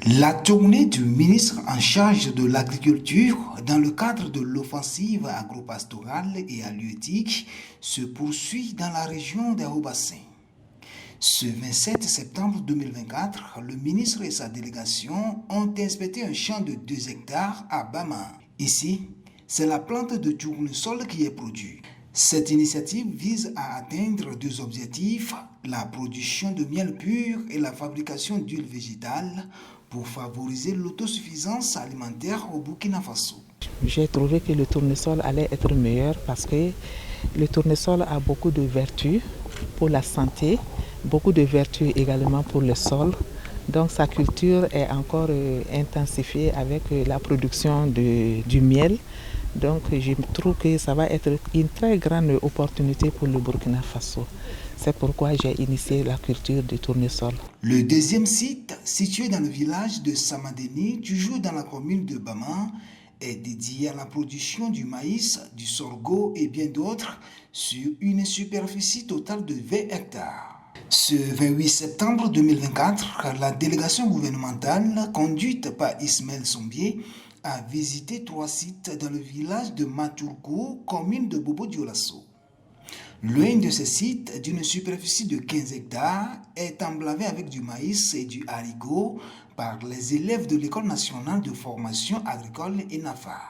La tournée du ministre en charge de l'agriculture dans le cadre de l'offensive agropastorale et halieutique se poursuit dans la région des Hauts-Bassins. Ce 27 septembre 2024, le ministre et sa délégation ont inspecté un champ de 2 hectares à Bama. Ici, c'est la plante de tournesol qui est produite. Cette initiative vise à atteindre 2 objectifs, la production de miel pur et la fabrication d'huile végétale pour favoriser l'autosuffisance alimentaire au Burkina Faso. J'ai trouvé que le tournesol allait être meilleur parce que le tournesol a beaucoup de vertus pour la santé, beaucoup de vertus également pour le sol. Donc sa culture est encore intensifiée avec la production du miel. Donc je trouve que ça va être une très grande opportunité pour le Burkina Faso. C'est pourquoi j'ai initié la culture du tournesol. Le deuxième site, situé dans le village de Samadeni, toujours dans la commune de Bama, est dédié à la production du maïs, du sorgho et bien d'autres sur une superficie totale de 20 hectares. Ce 28 septembre 2024, la délégation gouvernementale, conduite par Ismaël Sombier, a visité 3 sites dans le village de Maturgo, commune de Bobo-Dioulasso. L'un de ces sites, d'une superficie de 15 hectares, est emblavé avec du maïs et du haricot par les élèves de l'École nationale de formation agricole ENAFA.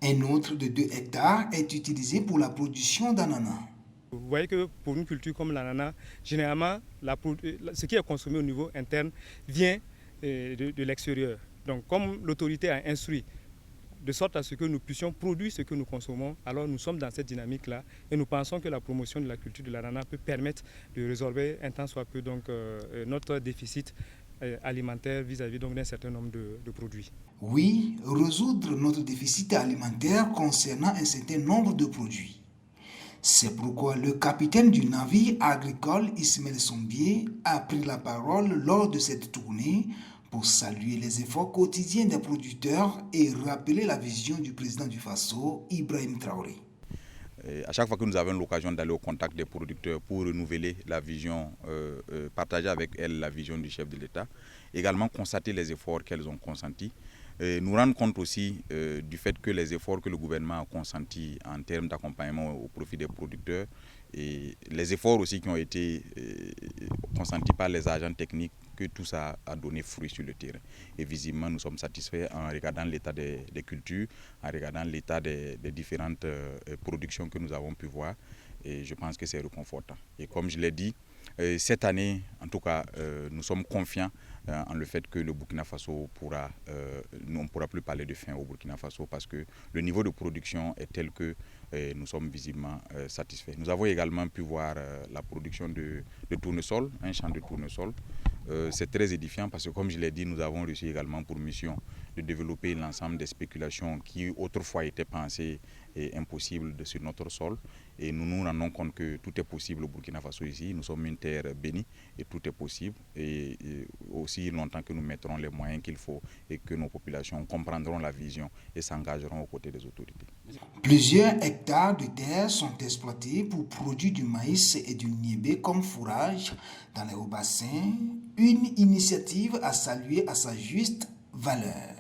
Un autre de 2 hectares est utilisé pour la production d'ananas. Vous voyez que pour une culture comme l'ananas, généralement, ce qui est consommé au niveau interne vient de l'extérieur. Donc comme l'autorité a instruit de sorte à ce que nous puissions produire ce que nous consommons, alors nous sommes dans cette dynamique-là et nous pensons que la promotion de la culture de l'ananas peut permettre de résorber un tant soit peu notre déficit alimentaire vis-à-vis d'un certain nombre de produits. Oui, résoudre notre déficit alimentaire concernant un certain nombre de produits. C'est pourquoi le capitaine du navire agricole Ismaël Sombier a pris la parole lors de cette tournée pour saluer les efforts quotidiens des producteurs et rappeler la vision du président du Faso, Ibrahim Traoré. À chaque fois que nous avons l'occasion d'aller au contact des producteurs pour renouveler la vision, partager avec elles la vision du chef de l'État, également constater les efforts qu'elles ont consentis, nous rendre compte aussi du fait que les efforts que le gouvernement a consentis en termes d'accompagnement au profit des producteurs et les efforts aussi qui ont été consentis par les agents techniques, que tout ça a donné fruit sur le terrain. Et visiblement, nous sommes satisfaits en regardant l'état des cultures, en regardant l'état des différentes productions que nous avons pu voir. Et je pense que c'est réconfortant. Et comme je l'ai dit, cette année, en tout cas, nous sommes confiants en le fait que le Burkina Faso on ne pourra plus parler de faim au Burkina Faso parce que le niveau de production est tel que nous sommes visiblement satisfaits. Nous avons également pu voir la production de tournesol, un champ de tournesol. C'est très édifiant parce que, comme je l'ai dit, nous avons reçu également pour mission de développer l'ensemble des spéculations qui autrefois étaient pensées impossibles sur notre sol. Et nous nous rendons compte que tout est possible au Burkina Faso ici. Nous sommes une terre bénie et tout est possible. Et aussi longtemps que nous mettrons les moyens qu'il faut et que nos populations comprendront la vision et s'engageront aux côtés des autorités. Plusieurs hectares de terre sont exploités pour produire du maïs et du niébé comme fourrage dans les hauts bassins, une initiative à saluer à sa juste valeur.